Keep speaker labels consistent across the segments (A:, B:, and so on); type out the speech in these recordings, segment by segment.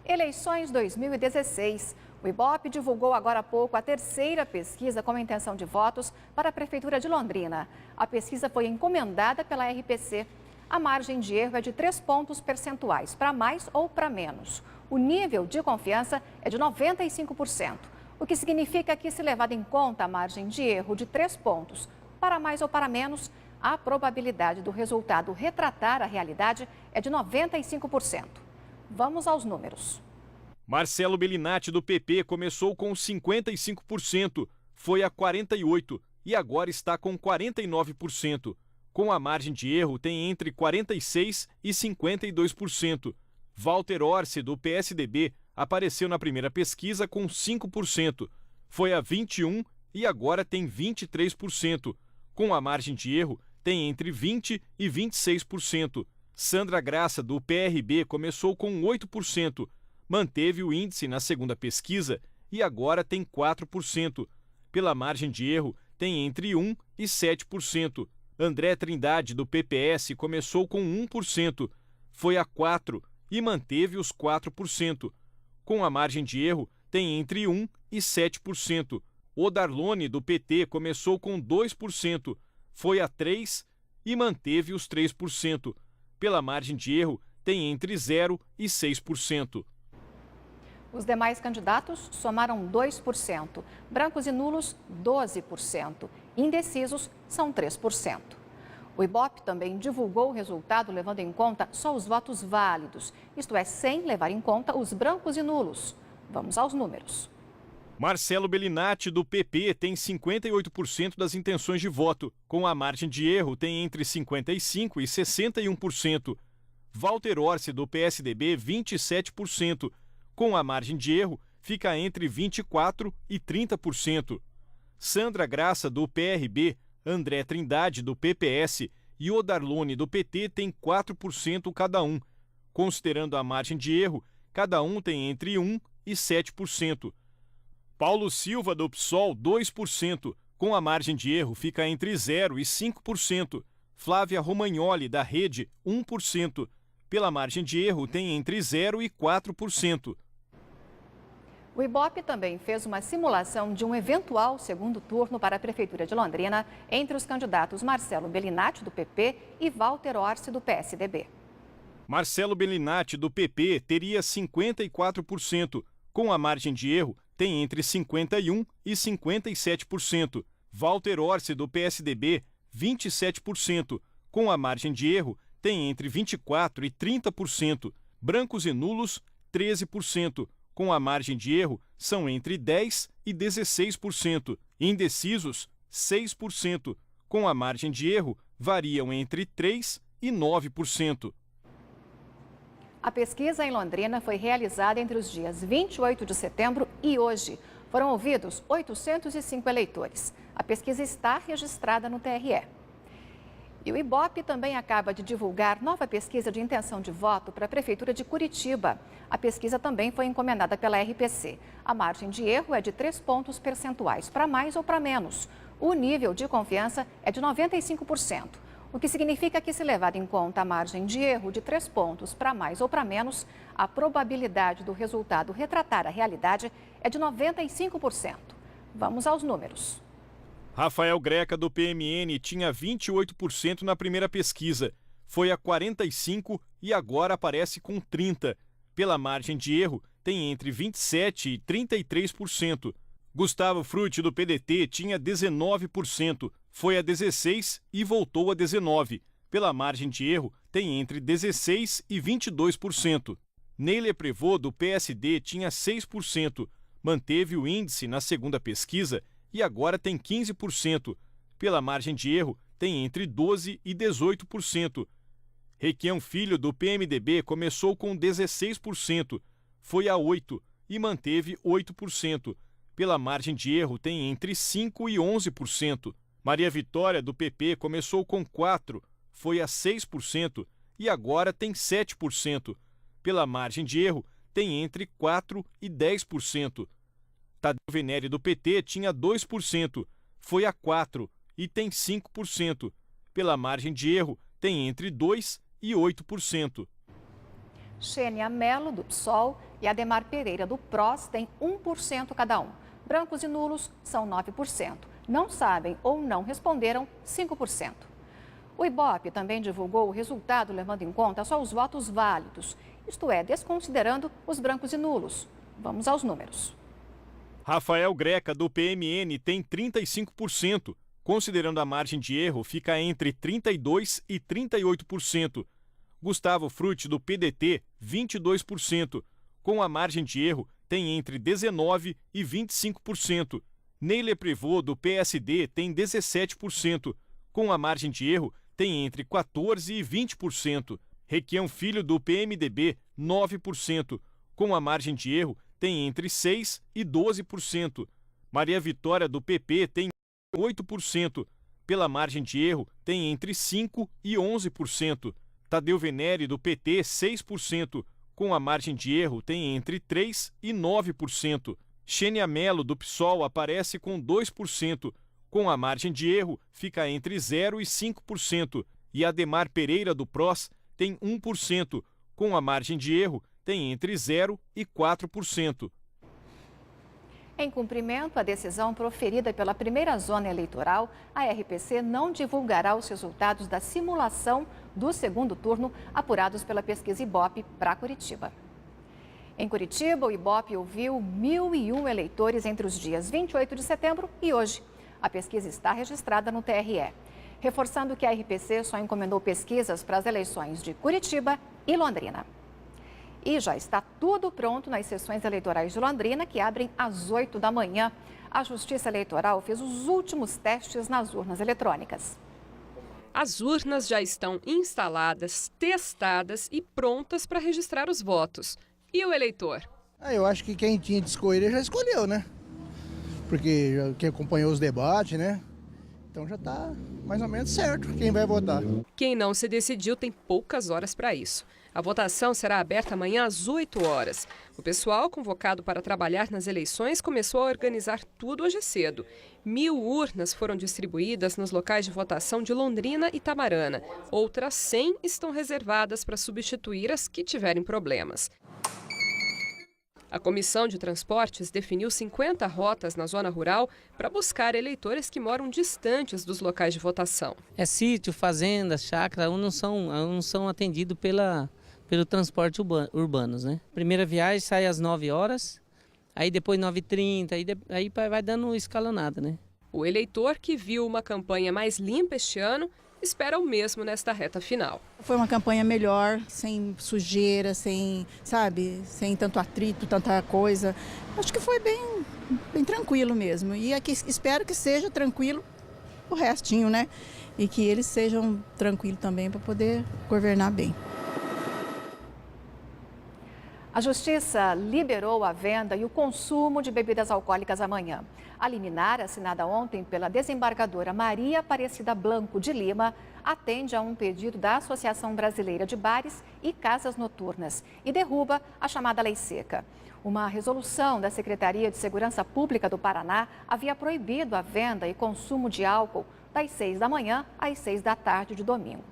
A: Eleições 2016. O Ibope divulgou agora há pouco a terceira pesquisa com intenção de votos para a Prefeitura de Londrina. A pesquisa foi encomendada pela RPC. A margem de erro é de 3 pontos percentuais, para mais ou para menos. O nível de confiança é de 95%, o que significa que, se levada em conta a margem de erro de 3 pontos, para mais ou para menos, a probabilidade do resultado retratar a realidade é de 95%. Vamos aos números.
B: Marcelo Bellinati, do PP, começou com 55%, foi a 48% e agora está com 49%. Com a margem de erro, tem entre 46% e 52%. Walter Orsi, do PSDB, apareceu na primeira pesquisa com 5%, foi a 21% e agora tem 23%. Com a margem de erro, tem entre 20% e 26%. Sandra Graça, do PRB, começou com 8%, manteve o índice na segunda pesquisa e agora tem 4%. Pela margem de erro, tem entre 1% e 7%. André Trindade, do PPS, começou com 1%, foi a 4% e manteve os 4%. Com a margem de erro, tem entre 1% e 7%. Odarlone, do PT, começou com 2%, foi a 3% e manteve os 3%. Pela margem de erro, tem entre 0% e 6%.
A: Os demais candidatos somaram 2%, brancos e nulos 12%, indecisos são 3%. O Ibope também divulgou o resultado levando em conta só os votos válidos, isto é, sem levar em conta os brancos e nulos. Vamos aos números.
B: Marcelo Bellinati, do PP, tem 58% das intenções de voto. Com a margem de erro, tem entre 55% e 61%. Walter Orsi, do PSDB, 27%. Com a margem de erro, fica entre 24% e 30%. Sandra Graça, do PRB, André Trindade, do PPS e Odarlone, do PT, têm 4% cada um. Considerando a margem de erro, cada um tem entre 1% e 7%. Paulo Silva, do PSOL, 2%. Com a margem de erro, fica entre 0% e 5%. Flávia Romagnoli, da Rede, 1%. Pela margem de erro, tem entre 0% e 4%.
A: O Ibope também fez uma simulação de um eventual segundo turno para a Prefeitura de Londrina entre os candidatos Marcelo Bellinati, do PP, e Walter Orsi, do PSDB.
B: Marcelo Bellinati, do PP, teria 54%. Com a margem de erro, tem entre 51% e 57%. Walter Orsi, do PSDB, 27%. Com a margem de erro, tem entre 24% e 30%. Brancos e nulos, 13%. Com a margem de erro, são entre 10% e 16%. Indecisos, 6%. Com a margem de erro, variam entre 3% e 9%.
A: A pesquisa em Londrina foi realizada entre os dias 28 de setembro e hoje. Foram ouvidos 805 eleitores. A pesquisa está registrada no TRE. E o Ibope também acaba de divulgar nova pesquisa de intenção de voto para a Prefeitura de Curitiba. A pesquisa também foi encomendada pela RPC. A margem de erro é de 3 pontos percentuais, para mais ou para menos. O nível de confiança é de 95%, o que significa que, se levada em conta a margem de erro de 3 pontos para mais ou para menos, a probabilidade do resultado retratar a realidade é de 95%. Vamos aos números.
B: Rafael Greca, do PMN, tinha 28% na primeira pesquisa. Foi a 45% e agora aparece com 30%. Pela margem de erro, tem entre 27% e 33%. Gustavo Frutti, do PDT, tinha 19%. Foi a 16% e voltou a 19%. Pela margem de erro, tem entre 16% e 22%. Neile Prevot, do PSD, tinha 6%. Manteve o índice na segunda pesquisa e agora tem 15%. Pela margem de erro, tem entre 12% e 18%. Requião Filho, do PMDB, começou com 16%, foi a 8% e manteve 8%. Pela margem de erro, tem entre 5% e 11%. Maria Vitória, do PP, começou com 4%, foi a 6% e agora tem 7%. Pela margem de erro, tem entre 4% e 10%. Tadeu Venere, do PT, tinha 2%, foi a 4% e tem 5%. Pela margem de erro, tem entre 2% e 8%.
A: Xênia Mello, do PSOL, e Ademar Pereira, do PROS, têm 1% cada um. Brancos e nulos são 9%. Não sabem ou não responderam, 5%. O Ibope também divulgou o resultado levando em conta só os votos válidos, isto é, desconsiderando os brancos e nulos. Vamos aos números.
B: Rafael Greca, do PMN, tem 35%. Considerando a margem de erro, fica entre 32% e 38%. Gustavo Frutti, do PDT, 22%. Com a margem de erro, tem entre 19% e 25%. Neile Prevot, do PSD, tem 17%. Com a margem de erro, tem entre 14% e 20%. Requião Filho, do PMDB, 9%. Com a margem de erro, tem entre 6% e 12%. Maria Vitória, do PP, tem 8%. Pela margem de erro, tem entre 5% e 11%. Tadeu Venere, do PT, 6%. Com a margem de erro, tem entre 3% e 9%. Xênia Mello, do PSOL, aparece com 2%. Com a margem de erro, fica entre 0% e 5%. E Ademar Pereira, do PROS, tem 1%. Com a margem de erro, tem entre 0% e 4%.
A: Em cumprimento à decisão proferida pela primeira zona eleitoral, a RPC não divulgará os resultados da simulação do segundo turno apurados pela pesquisa Ibope para Curitiba. Em Curitiba, o Ibope ouviu 1.001 eleitores entre os dias 28 de setembro e hoje. A pesquisa está registrada no TRE, reforçando que a RPC só encomendou pesquisas para as eleições de Curitiba e Londrina. E já está tudo pronto nas sessões eleitorais de Londrina, que abrem às 8 da manhã. A Justiça Eleitoral fez os últimos testes nas urnas eletrônicas.
C: As urnas já estão instaladas, testadas e prontas para registrar os votos. E o eleitor?
D: Eu acho que quem tinha de escolher já escolheu, né? Porque quem acompanhou os debates, né? Então já está mais ou menos certo quem vai votar.
C: Quem não se decidiu tem poucas horas para isso. A votação será aberta amanhã às 8 horas. O pessoal convocado para trabalhar nas eleições começou a organizar tudo hoje cedo. 1.000 urnas foram distribuídas nos locais de votação de Londrina e Tamarana. Outras 100 estão reservadas para substituir as que tiverem problemas. A Comissão de Transportes definiu 50 rotas na zona rural para buscar eleitores que moram distantes dos locais de votação.
E: É sítio, fazenda, chácara, não são atendidos pelo transporte urbanos, né? Primeira viagem sai às 9 horas, aí depois 9h30, aí vai dando escalonada, né?
C: O eleitor que viu uma campanha mais limpa este ano espera o mesmo nesta reta final.
F: Foi uma campanha melhor, sem sujeira, sem tanto atrito, tanta coisa. Acho que foi bem tranquilo mesmo. E aqui espero que seja tranquilo o restinho, né? E que eles sejam tranquilos também para poder governar bem.
A: A Justiça liberou a venda e o consumo de bebidas alcoólicas amanhã. A liminar, assinada ontem pela desembargadora Maria Aparecida Blanco de Lima, atende a um pedido da Associação Brasileira de Bares e Casas Noturnas e derruba a chamada Lei Seca. Uma resolução da Secretaria de Segurança Pública do Paraná havia proibido a venda e consumo de álcool das 6 da manhã às 6 da tarde de domingo.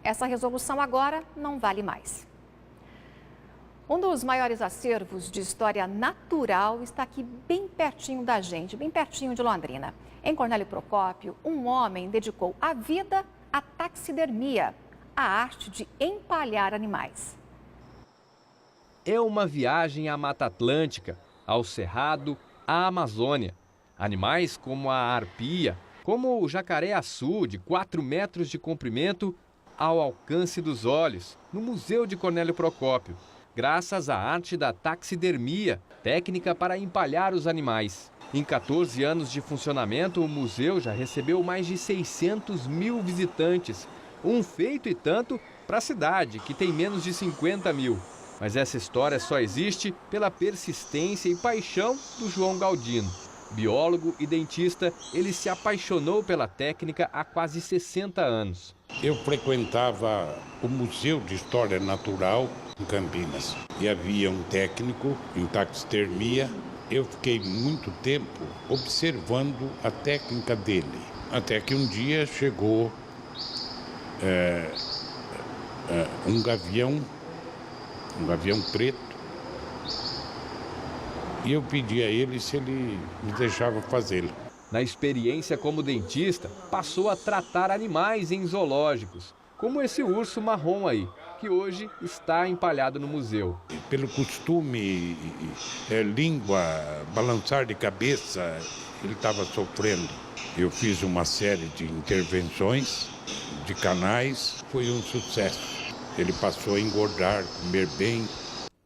A: Essa resolução agora não vale mais. Um dos maiores acervos de história natural está aqui bem pertinho da gente, bem pertinho de Londrina. Em Cornélio Procópio, um homem dedicou a vida à taxidermia, a arte de empalhar animais.
G: É uma viagem à Mata Atlântica, ao Cerrado, à Amazônia. Animais como a arpia, como o jacaré-açu de 4 metros de comprimento, ao alcance dos olhos, no Museu de Cornélio Procópio. Graças à arte da taxidermia, técnica para empalhar os animais. Em 14 anos de funcionamento, o museu já recebeu mais de 600 mil visitantes. Um feito e tanto para a cidade, que tem menos de 50 mil. Mas essa história só existe pela persistência e paixão do João Galdino. Biólogo e dentista, ele se apaixonou pela técnica há quase 60 anos.
H: Eu frequentava o Museu de História Natural em Campinas e havia um técnico em taxidermia. Eu fiquei muito tempo observando a técnica dele, até que um dia chegou um gavião um avião preto. E eu pedi a ele se ele me deixava fazê-lo.
G: Na experiência como dentista, passou a tratar animais em zoológicos, como esse urso marrom aí, que hoje está empalhado no museu.
H: Pelo costume, língua, balançar de cabeça, ele estava sofrendo. Eu fiz uma série de intervenções de canais, foi um sucesso. Ele passou a engordar, comer bem.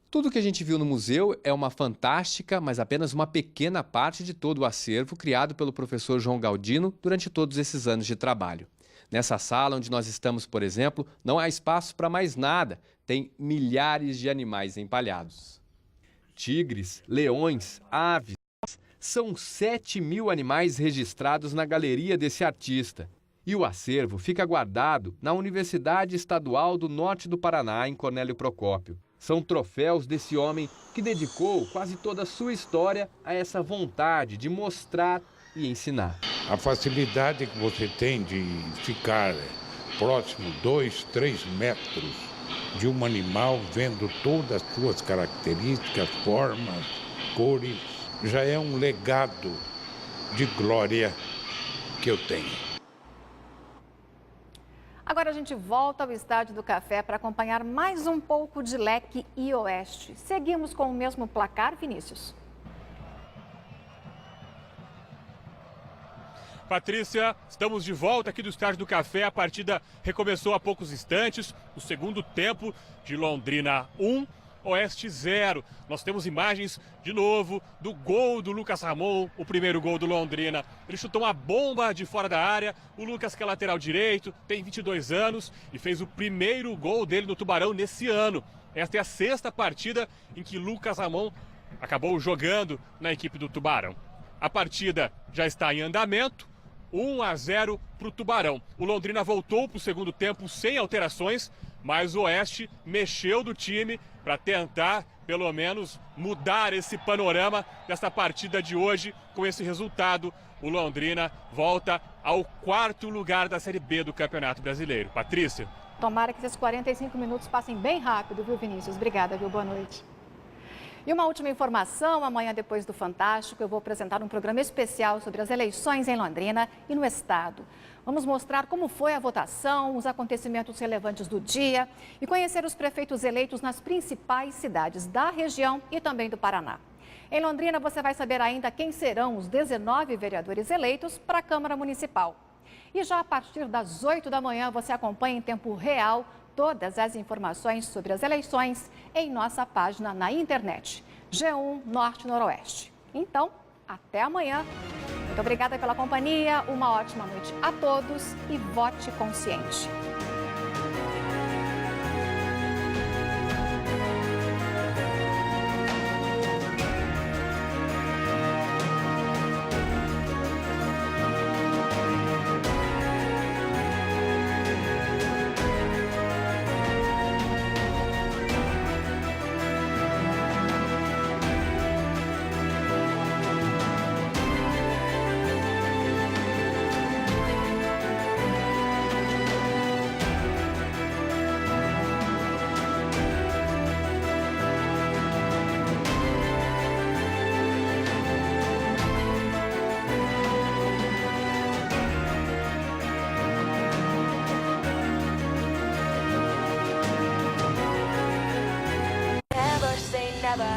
G: Tudo que a gente viu no museu é uma fantástica, mas apenas uma pequena parte de todo o acervo criado pelo professor João Galdino durante todos esses anos de trabalho. Nessa sala onde nós estamos, por exemplo, não há espaço para mais nada. Tem milhares de animais empalhados. Tigres, leões, aves. São 7.000 animais registrados na galeria desse artista. E o acervo fica guardado na Universidade Estadual do Norte do Paraná, em Cornélio Procópio. São troféus desse homem que dedicou quase toda a sua história a essa vontade de mostrar e ensinar.
H: A facilidade que você tem de ficar próximo 2, 3 metros de um animal, vendo todas as suas características, formas, cores, já é um legado de glória que eu tenho.
A: Agora a gente volta ao Estádio do Café para acompanhar mais um pouco de Leque e Oeste. Seguimos com o mesmo placar, Vinícius.
I: Patrícia, estamos de volta aqui do Estádio do Café. A partida recomeçou há poucos instantes. O segundo tempo de Londrina 1, Oeste 0. Nós temos imagens, de novo, do gol do Lucas Ramon, o primeiro gol do Londrina. Ele chutou uma bomba de fora da área. O Lucas, que é lateral direito, tem 22 anos e fez o primeiro gol dele no Tubarão nesse ano. Esta é a 6ª partida em que Lucas Ramon acabou jogando na equipe do Tubarão. A partida já está em andamento. 1-0 para o Tubarão. O Londrina voltou para o segundo tempo sem alterações, mas o Oeste mexeu do time para tentar, pelo menos, mudar esse panorama dessa partida de hoje. Com esse resultado, o Londrina volta ao 4º lugar da Série B do Campeonato Brasileiro. Patrícia.
A: Tomara que esses 45 minutos passem bem rápido, viu, Vinícius? Obrigada, viu? Boa noite. E uma última informação, amanhã depois do Fantástico eu vou apresentar um programa especial sobre as eleições em Londrina e no estado. Vamos mostrar como foi a votação, os acontecimentos relevantes do dia e conhecer os prefeitos eleitos nas principais cidades da região e também do Paraná. Em Londrina você vai saber ainda quem serão os 19 vereadores eleitos para a Câmara Municipal. E já a partir das 8 da manhã você acompanha em tempo real todas as informações sobre as eleições em nossa página na internet, G1 Norte Noroeste. Então, até amanhã. Muito obrigada pela companhia, uma ótima noite a todos e vote consciente.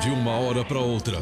J: De uma hora para outra,